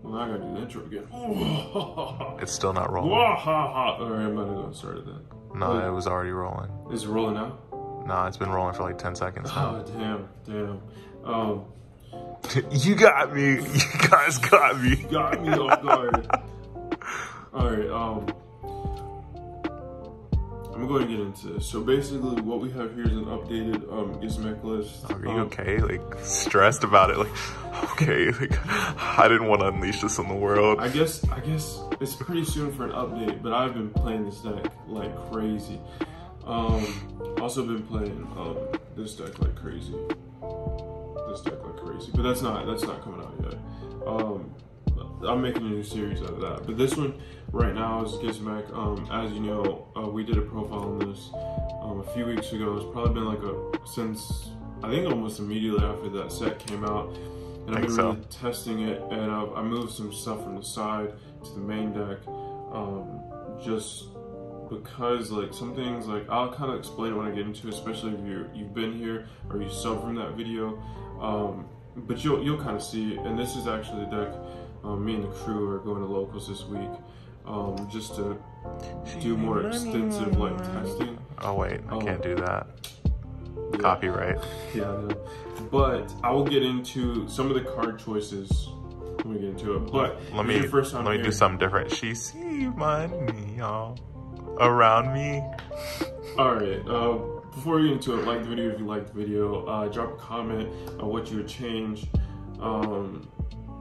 Well, I gotta do the intro again. It's still not rolling. Alright, I'm gonna go start it then. No, it was already rolling. Is it rolling now? No, it's been rolling for like 10 seconds now. Oh, damn. You got me. You guys got me. Got me off guard. Alright, I'm going to get into this. So basically what we have here is an updated Gizmek list. Are you okay? Like, stressed about it? Like, okay, like, I didn't want to unleash this on the world. I guess it's pretty soon for an update, but I've been playing this deck like crazy. Also been playing this deck like crazy. But that's not coming out yet. I'm making a new series out of that. But this one right now is Gizmek. As you know, we did a profile on this a few weeks ago. It's probably been like since I think almost immediately after that set came out. And I've been really testing it, and I moved some stuff from the side to the main deck, just because like some things, like I'll kind of explain it when I get into it, especially if you've been here or you sub from that video, but you'll kind of see it. And this is actually the deck me and the crew are going to locals this week, just to do more extensive like testing. Oh wait, I can't do that. Yeah. Copyright. Yeah, I know. But I will get into some of the card choices when we get into it. But let me do something different. She see money all around me. All right. Before we get into it, like the video if you liked the video. Drop a comment on what you would change.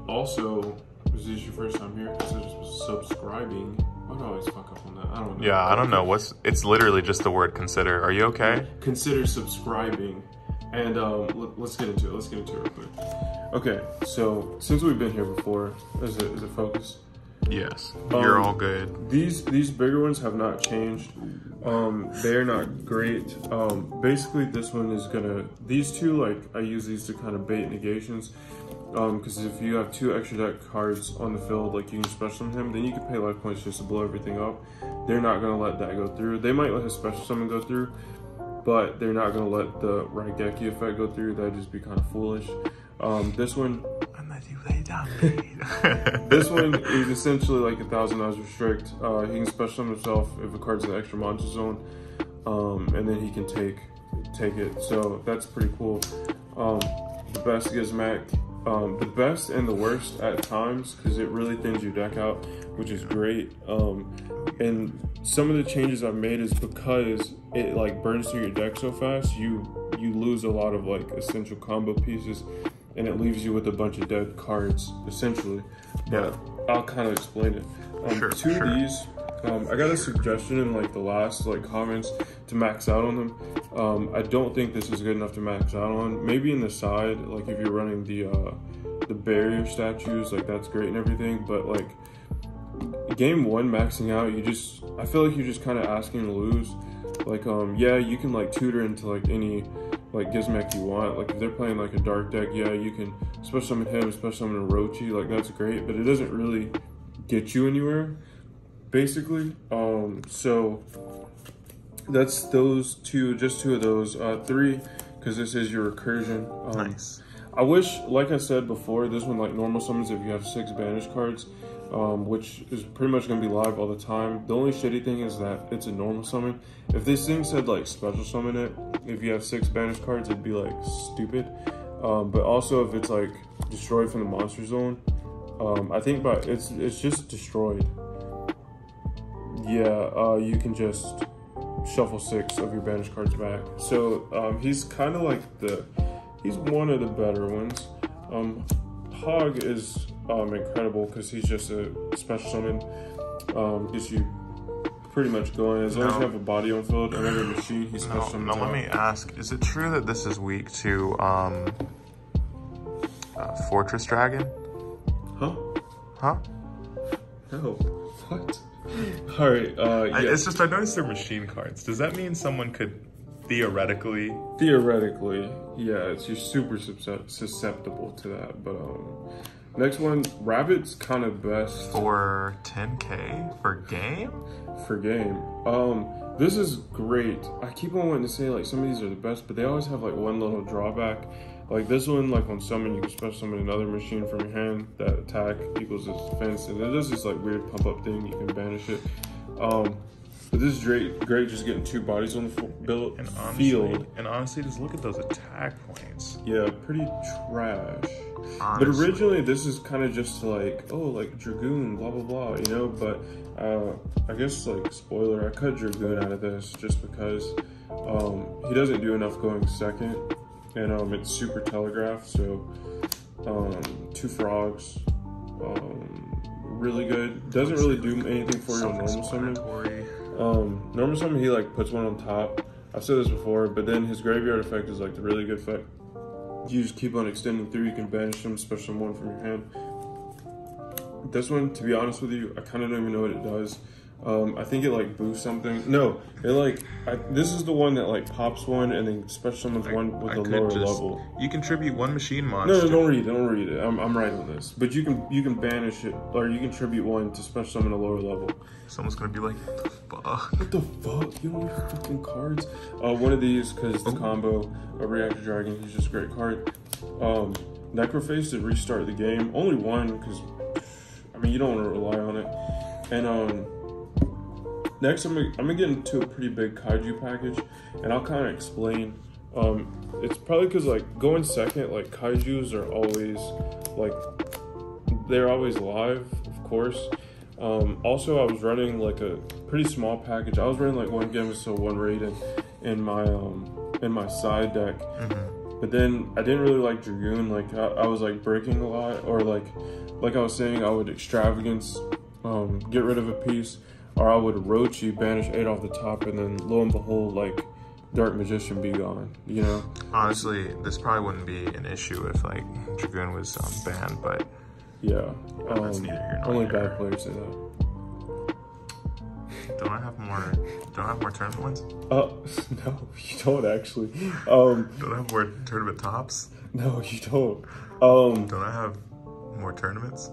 Also, is this your first time here? Consider subscribing. Why do I always fuck up on that? I don't know. Yeah, I don't know. It's literally just the word consider. Are you okay? Consider subscribing. And let's get into it. Let's get into it real quick. Okay, so since we've been here before, is it focused? Yes, you're all good. These bigger ones have not changed. They're not great. Basically, this one is these two, like I use these to kind of bait negations. Because if you have 2 extra deck cards on the field, like you can special summon him, then you can pay life points just to blow everything up. They're not gonna let that go through. They might let his special summon go through, but they're not gonna let the Raigeki effect go through. That'd just be kind of foolish. This one, this one is essentially like 1,000 hours restrict. He can special summon himself if a card's in the extra monster zone, and then he can take it. So that's pretty cool. The best Gizmek, the best and the worst at times, because it really thins your deck out, which is great. And some of the changes I've made is because it like burns through your deck so fast, you lose a lot of like essential combo pieces, and it leaves you with a bunch of dead cards essentially. But I'll kind of explain it. Two of these, I got a suggestion in like the last like comments to max out on them. I don't think this is good enough to max out on. Maybe in the side, like if you're running the barrier statues, like that's great and everything, but like game 1 maxing out, I feel like you're just kind of asking to lose. Like yeah, you can like tutor into like any like Gizmek you want. Like if they're playing like a dark deck, yeah, you can special summon him, special summon Orochi, like that's great, but it doesn't really get you anywhere basically. So that's those two, just 2 of those. 3, because this is your recursion. Nice. I wish, like I said before, this one like normal summons if you have 6 banish cards, which is pretty much going to be live all the time. The only shitty thing is that it's a normal summon. If this thing said like special summon it, if you have 6 banish cards, it'd be like stupid. But also if it's like destroyed from the monster zone, I think it's just destroyed. Yeah, you can just shuffle 6 of your banished cards back. So he's kind of like he's one of the better ones. Hog is incredible because he's just a special summon. Gets you pretty much going. As long as you have a body on field and another machine, he's special summon. Now let me ask, is it true that this is weak to Fortress Dragon? Huh? No. What? All right. Yeah. It's just I noticed they're machine cards. Does that mean someone could theoretically? Theoretically, yeah. You're super susceptible to that. But next one, Rabbit's kind of best for 10K for game. For game. This is great. I keep on wanting to say like some of these are the best, but they always have like one little drawback. Like this one, like on summon, you can special summon another machine from your hand. That attack equals its defense, and it does this like weird pump up thing. You can banish it. But this is great just getting 2 bodies on the field. And honestly, just look at those attack points. Yeah, pretty trash. Honestly. But originally, this is kind of just like, oh, like Dragoon, blah, blah, blah, you know? But I guess, like, spoiler, I cut Dragoon out of this just because he doesn't do enough going second. And it's super telegraphed, so 2 frogs, really good. Doesn't really do anything for you on normal summon. Normal summon, he like puts one on top. I've said this before, but then his graveyard effect is like the really good effect. You just keep on extending through. You can banish him, special one from your hand. This one, to be honest with you, I kind of don't even know what it does. I think it like boosts something. No, it like this is the one that like pops one and then special summons one with a lower level. You contribute 1 machine monster. No, don't read it. I'm right on this. But you can banish it, or you can tribute 1 to special summon a lower level. Someone's gonna be like, fuck. What the fuck? You don't have fucking cards. One of these, because the combo, a Reactor Dragon, he's just a great card. Necrophase to restart the game. Only 1, because I mean you don't want to rely on it. And next I'm gonna get into a pretty big kaiju package, and I'll kind of explain. It's probably because like going second, like kaijus are always like they're always live, of course. Also, I was running like a pretty small package. I was running like 1 Gizmek, 1 Raiden in my side deck. But then I didn't really like Dragoon. Like I was like breaking a lot, or like I was saying, I would extravagance, get rid of a piece, or I would Orochi, banish 8 off the top, and then lo and behold, like Dark Magician be gone. You know. Honestly, this probably wouldn't be an issue if like Dragoon was banned, but. Yeah, that's neither here nor only there. bad players say that. Don't I have more tournament wins? No, you don't actually. Don't I have more tournament tops? No, you don't. Don't I have more tournaments?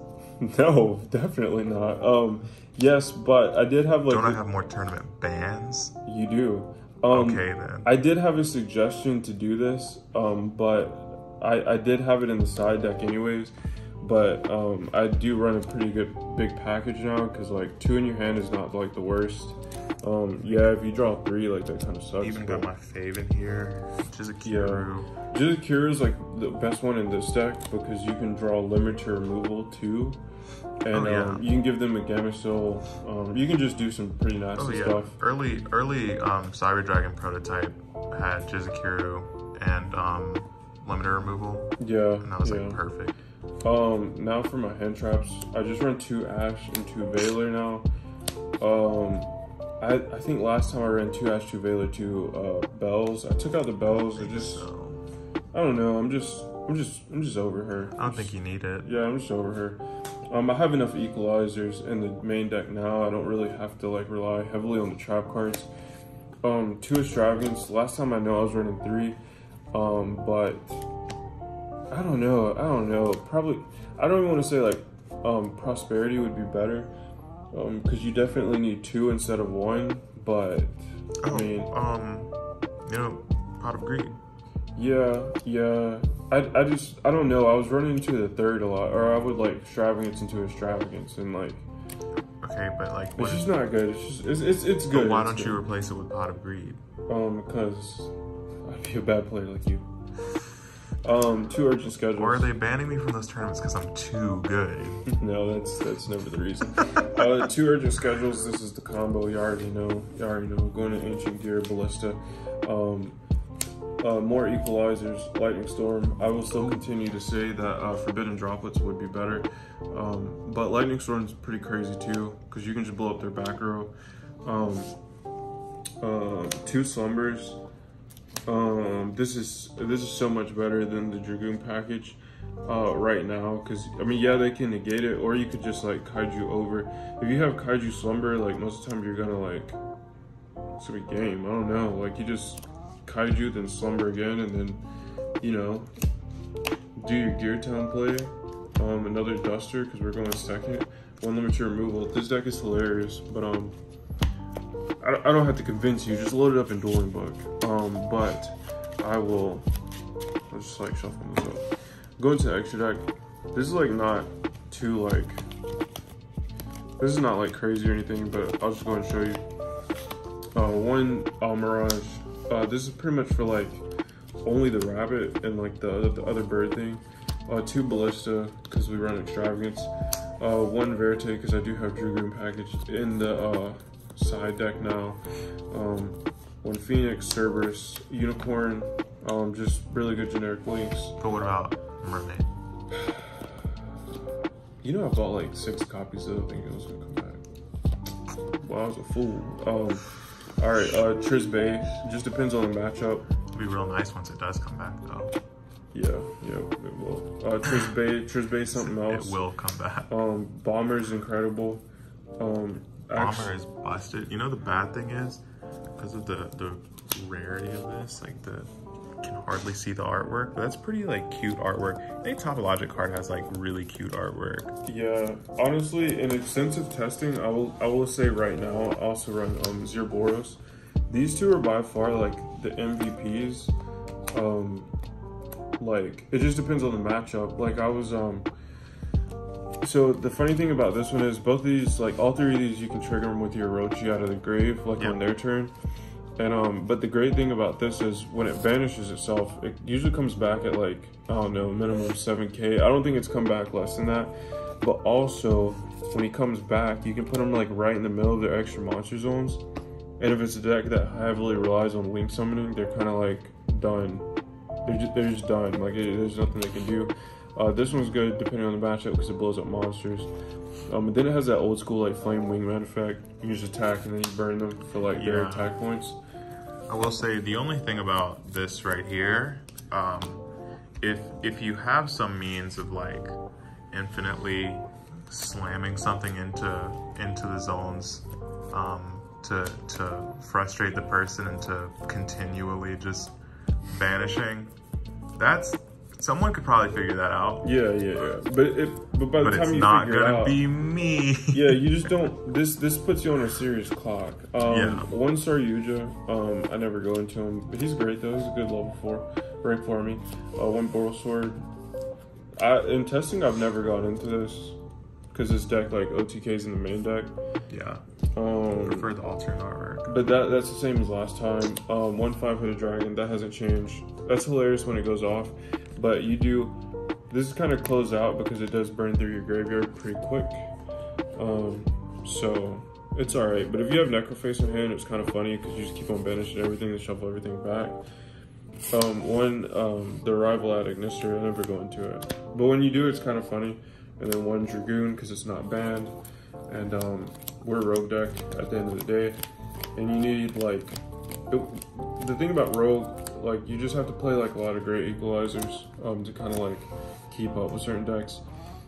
No, definitely not. Yes, but I did have like. Don't I have more tournament bans? You do. Okay then. I did have a suggestion to do this, but I did have it in the side deck anyways. But I do run a pretty good big package now, because like 2 in your hand is not like the worst. Yeah, if you draw 3, like that kind of sucks. Even got my fave in here, Gizmek. Yeah. Gizmek is like the best one in this deck, because you can draw limit to removal too. And you can give them a Gamma Soul. You can just do some pretty nasty stuff. Early Cyber Dragon prototype had Gizmek and limiter removal. Yeah. And that was like perfect. Now for my hand traps, I just run 2 Ash and 2 Valor now. I think last time I ran 2 Ash, 2 Valor, 2 Bells. I took out the Bells. I don't know. I'm just over her. I don't think you need it. Yeah, I'm just over her. I have enough equalizers in the main deck now. I don't really have to like rely heavily on the trap cards. 2 Extravagance. Last time I know I was running 3. But I don't know. Probably, I don't even want to say like Prosperity would be better, because you definitely need 2 instead of 1. But I mean, Pot of Greed. Yeah. I don't know. I was running into the 3rd a lot, or I would like Extravagance into Extravagance, and like. Okay, but like. It's just not good. It's good. But why don't you replace it with Pot of Greed? Because I'd be a bad player like you. 2 urgent schedules. Or are they banning me from those tournaments because I'm too good? No, that's never the reason. 2 urgent schedules. This is the combo. You already know. Going to Ancient Gear, Ballista. More equalizers, Lightning Storm. I will still continue to say that Forbidden Droplets would be better. But Lightning Storm's pretty crazy too, because you can just blow up their back row. 2 Slumbers. This is so much better than the Dragoon package right now, because I mean, yeah, they can negate it, or you could just like Kaiju over. If you have Kaiju Slumber, like most of the time you're gonna like, it's gonna be game. I don't know, like you just Kaiju then Slumber again, and then do your Gear Town play. Another Duster, because we're going second. 1 limit to removal. This deck is hilarious, but I don't have to convince you. Just load it up in Dueling Book. But I will I'll just like shuffle this up. Going to extra deck. This is like not too like. This is not like crazy or anything, but I'll just go and show you. One Mirage. This is pretty much for like only the rabbit and like the other bird thing. Two Ballista because we run extravagance. One Verite because I do have Dragoon packaged in the side deck now. One Phoenix, Cerberus, Unicorn. Just really good generic links. But what about Mermaid? You know, I bought like 6 copies of it, thinking it was gonna come back. Well, I was a fool. All right, Tris Bay. Just depends on the matchup. It'll be real nice once it does come back, though. Yeah, it will. Tris Bay, something else. It will come back. Bomber's incredible. Bomber is busted. You know the bad thing is, because of the rarity of this, like can hardly see the artwork, but that's pretty like cute artwork. Any topologic card has like really cute artwork. Yeah, honestly, in extensive testing, I will say right now, I also run Zerboros. These two are by far like the MVPs. Like it just depends on the matchup. Like I was so the funny thing about this one is both of these, like all 3 of these, you can trigger them with your Orochi out of the grave, like on their turn. And but the great thing about this is when it banishes itself, it usually comes back at like, I don't know, minimum 7k. I don't think it's come back less than that. But also, when he comes back, you can put him like right in the middle of their extra monster zones. And if it's a deck that heavily relies on link summoning, they're kind of like done. They're just done. Like there's nothing they can do. This one's good depending on the matchup because it blows up monsters. And then it has that old school like flame wingman effect. You just attack and then you burn them for like their attack points. I will say the only thing about this right here, if you have some means of like infinitely slamming something into the zones to frustrate the person and to continually just banishing, someone could probably figure that out. Yeah. But by the time it's you not figure it gonna out, be me. Yeah, you just don't. This puts you on a serious clock. 1-star Yugioh. I never go into him, but he's great though. He's a good level 4 rank for me. One Boral Sword. In testing, I've never gone into this because this deck like OTKs in the main deck. Yeah. I prefer the alternate artwork. But that's the same as last time. 1/5 Hooded Dragon, that hasn't changed. That's hilarious when it goes off. But this is kind of closed out because it does burn through your graveyard pretty quick. So it's alright. But if you have Necroface in hand, it's kind of funny because you just keep on banishing everything and shuffle everything back. The Arrival at Ignister, I never go into it. But when you do, it's kind of funny. And then one Dragoon because it's not banned. And we're a rogue deck at the end of the day. And you need like, the thing about rogue, like you just have to play like a lot of great equalizers to kind of like keep up with certain decks.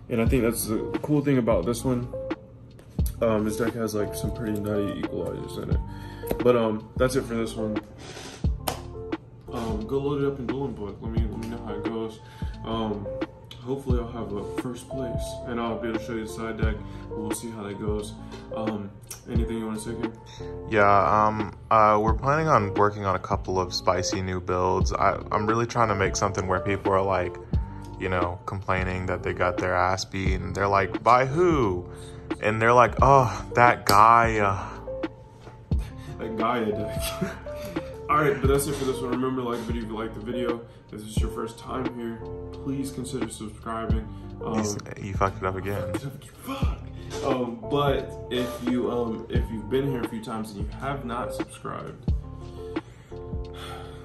And I think that's the cool thing about this one. This deck has like some pretty nutty equalizers in it. But that's it for this one. Go load it up in Dueling Book. Let me know how it goes. Hopefully I'll have a first place and I'll be able to show you the side deck. We'll see how that goes. Anything you want to say, Kim? Yeah, we're planning on working on a couple of spicy new builds. I'm really trying to make something where people are like, you know, complaining that they got their ass beat and they're like, by who? And they're like, oh, that guy. That Gaia deck. Alright, but that's it for this one. Remember to like the video if you like the video. If this is your first time here, please consider subscribing. You fucked it up again. Fuck. But if you've been here a few times and you have not subscribed,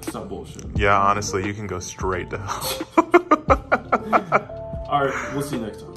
stop bullshit. Yeah, honestly, you can go straight to hell. Alright, we'll see you next time.